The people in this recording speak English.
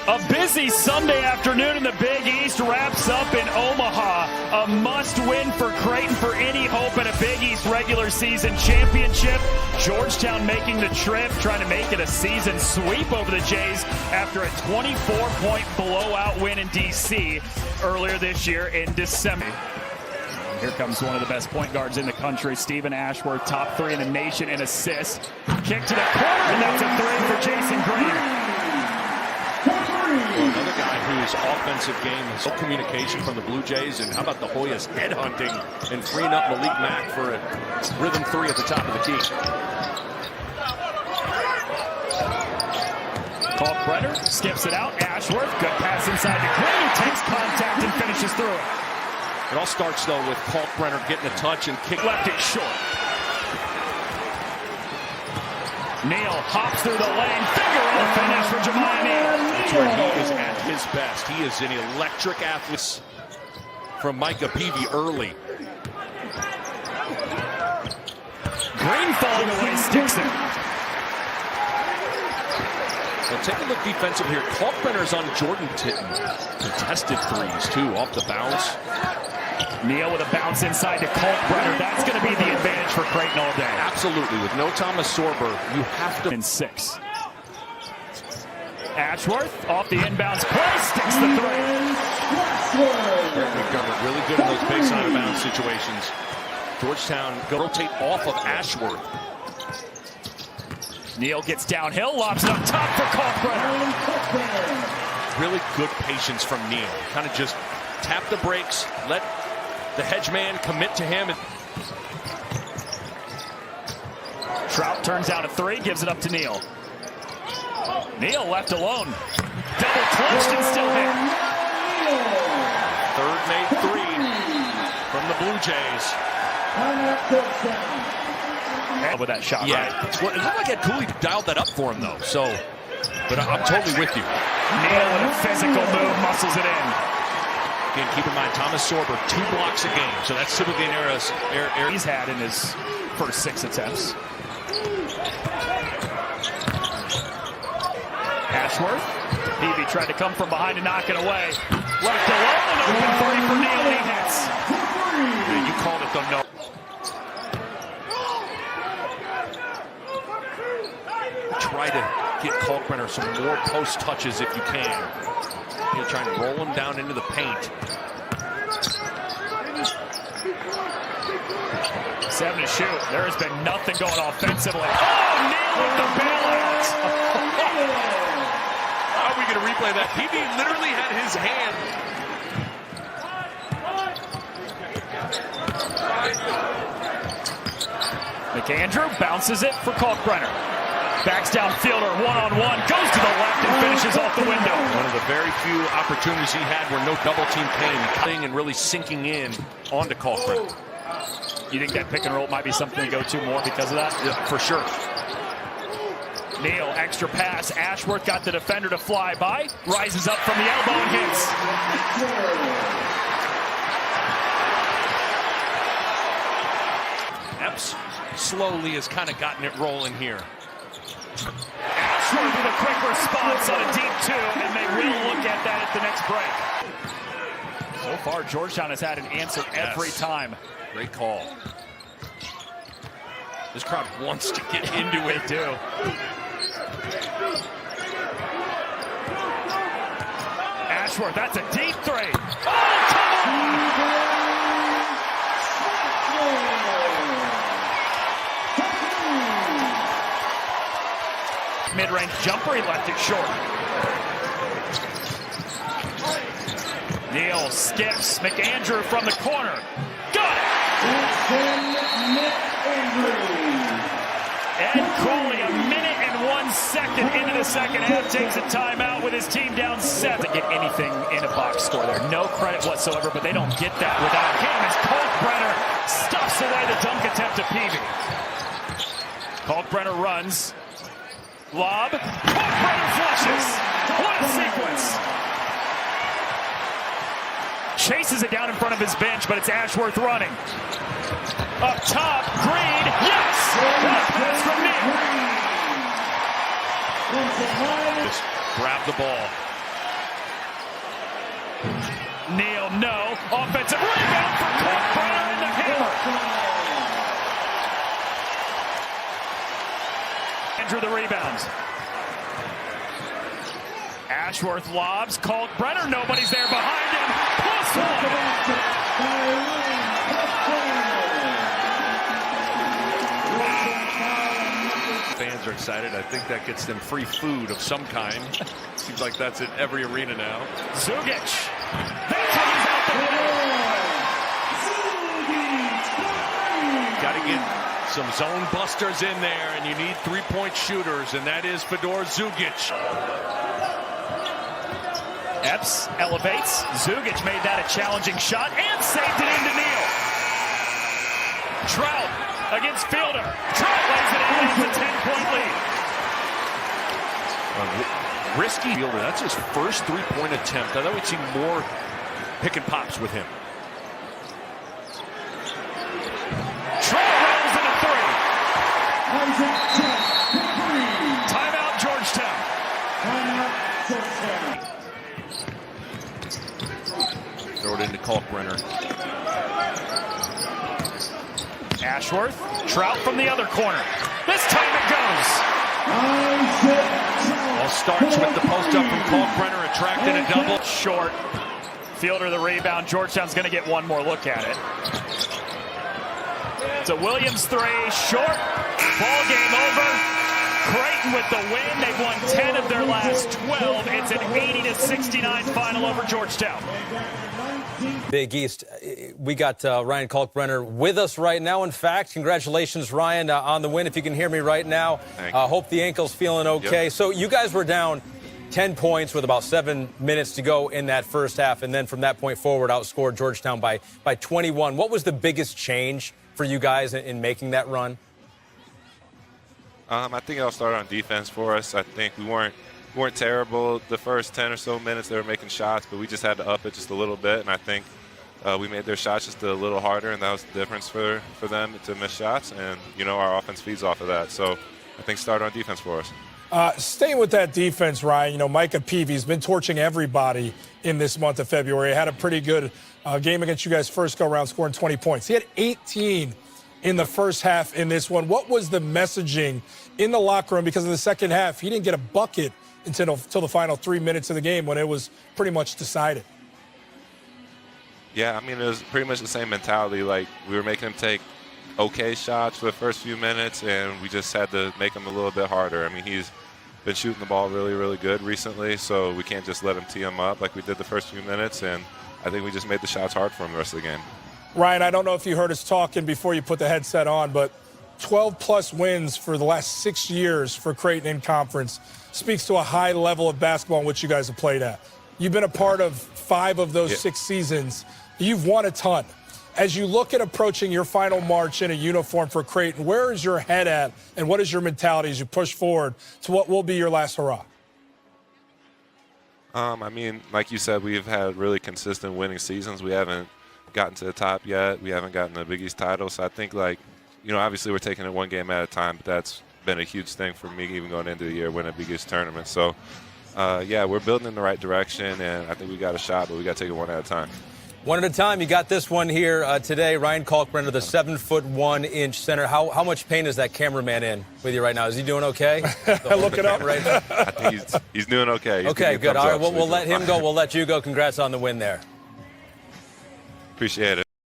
A busy Sunday afternoon in the Big East wraps up in Omaha. A must-win for Creighton for any hope at a Big East regular season championship. Georgetown making the trip, trying to make it a season sweep over the Jays after a 24-point blowout win in D.C. earlier this year in December. Here comes one of the best point guards in the country, Stephen Ashworth, top 3 in the nation in assists. Kick to the corner, and that's a 3 for Jason Green. Another guy whose offensive game has no communication from the Blue Jays, and how about the Hoyas headhunting and freeing up Malik Mack for a rhythm 3 at the top of the key. Kalkbrenner skips it out. Ashworth, good pass inside to Green, takes contact and finishes through it. It all starts, though, with Kalkbrenner getting a touch and kick left it short. Neal hops through the lane. Finger roll finish for Jemiah Neal. That's where he is at his best. He is an electric athlete from Micah Peavy early. Green falling away, sticks it. Well, take a look defensive here. Kalkbrenner's on Jordan Titten. Contested threes, too, off the bounce. Neal with a bounce inside to Kalkbrenner. That's going to be the advantage for Creighton all day. Absolutely. With no Thomas Sorber, you have to. In 6. Ashworth off the inbounds play, sticks the 3. Creighton governed really good in those base out of bounds situations. Georgetown go rotate off of Ashworth. Neal gets downhill, lobs it up top for Kalkbrenner. Really good patience from Neal. Kind of just tap the brakes, let the hedge man commit to him. Trout turns down a 3, gives it up to Neal. Neal left alone. Double clutched and still hit. Third made 3 from the Blue Jays. With that shot, yeah, right? Well, it looked like Ed Cooley dialed that up for him, though. So, but I'm totally with you. Neal with a physical move, muscles it in. Again, keep in mind, Thomas Sorber, 2 blocks a game. So that's typically an area he's had in his first 6 attempts. Ashworth. Peavy tried to come from behind and knock it away. Left alone, open 3 for Neal, and he hits. Yeah, you called it, though. No. Try to get Kalkbrenner some more post touches if you can. You're trying to roll him down into the paint. 7 to shoot. There has been nothing going offensively. Oh, Neal with the bailout. How are we going to replay that? Peavy literally had his hand. McAndrew bounces it for Kalkbrenner. Backs down fielder, one-on-one, goes to the left and finishes off the window. One of the very few opportunities he had where no double team came, cutting and really sinking in onto Kalkbrenner. You think that pick and roll might be something to go to more because of that? Yeah, for sure. Neal, extra pass. Ashworth got the defender to fly by. Rises up from the elbow and hits. Epps slowly has kind of gotten it rolling here. Ashworth with a quick response on a deep 2, and they will look at that at the next break. So far, Georgetown has had an answer every time. Great call. This crowd wants to get into it. They do. Ashworth, that's a deep 3. Oh, come on! Mid-range jumper, he left it short. Neal skips. McAndrew from the corner. Got it! Ed Cooley, a minute and 1 second into the second half, takes a timeout with his team down 7. To get anything in a box score there. No credit whatsoever, but they don't get that without him as Kalkbrenner stuffs away the dunk attempt to Peavy. Kalkbrenner runs. Lob. Kalkbrenner flushes. What a sequence. Chases it down in front of his bench, but it's Ashworth running. Up top, Green, yes! What a pass from Neal. Just grab the ball. Neal, no. Offensive rebound for Creighton in the hammer. Andrew the rebounds. Ashworth lobs. Kalkbrenner, nobody's there behind him. Plus one. Fans are excited. I think that gets them free food of some kind. Seems like that's in every arena now. Zugic. That's how he's out the winner. Got to get some zone busters in there, and you need three-point shooters, and that is Fedor Zugic. Epps elevates. Zugic made that a challenging shot and saved it into Neal. Trout against Fielder. Trout lays it in. It's a 10-point lead. Risky Fielder. That's his first three-point attempt. I thought we'd see more pick and pops with him. Trout rolls in a three. Timeout, Georgetown. Throw it into Kalkbrenner. Ashworth. Trout from the other corner. This time it goes. All starts with the post-up from Kalkbrenner, attracting a double. Short. Fielder the rebound. Georgetown's going to get one more look at it. It's a Williams three. Short. Ball game over. Creighton with the win. They've won 10 of their last 12. It's an 80-69 final over Georgetown. Big East. We got Ryan Kalkbrenner with us right now. In fact, congratulations, Ryan, on the win. If you can hear me right now, hope the ankle's feeling okay. Yep. So you guys were down 10 points with about 7 minutes to go in that first half, and then from that point forward, outscored Georgetown by 21. What was the biggest change for you guys in making that run? I think it all started on defense for us. I think we weren't terrible the first 10 or so minutes. They were making shots, but we just had to up it just a little bit, and I think we made their shots just a little harder, and that was the difference for them to miss shots, and, our offense feeds off of that. So I think start on defense for us. Staying with that defense, Ryan, Micah Peavy's been torching everybody in this month of February. Had a pretty good game against you guys first go-around, scoring 20 points. He had 18 in the first half in this one. What was the messaging in the locker room? Because in the second half, he didn't get a bucket until the final 3 minutes of the game when it was pretty much decided. Yeah, it was pretty much the same mentality. Like, we were making him take okay shots for the first few minutes, and we just had to make him a little bit harder. He's been shooting the ball really, really good recently, so we can't just let him tee him up like we did the first few minutes, and I think we just made the shots hard for him the rest of the game. Ryan, I don't know if you heard us talking before you put the headset on, but 12-plus wins for the last 6 years for Creighton in conference speaks to a high level of basketball in which you guys have played at. You've been a part of 5 of those 6 seasons. You've won a ton. As you look at approaching your final march in a uniform for Creighton, where is your head at, and what is your mentality as you push forward to what will be your last hurrah? Like you said, we've had really consistent winning seasons. We haven't gotten to the top yet. We haven't gotten the Big East title. So I think, obviously we're taking it one game at a time, but that's been a huge thing for me even going into the year, winning a Big East tournament. So, we're building in the right direction, and I think we got a shot, but we got to take it one at a time. One at a time. You got this one here today. Ryan Kalkbrenner, the 7'1" center. How much pain is that cameraman in with you right now? Is he doing okay? Look it up right now. I think he's doing okay. Okay, good. All right, we'll let him go. We'll let you go. Congrats on the win there. Appreciate it.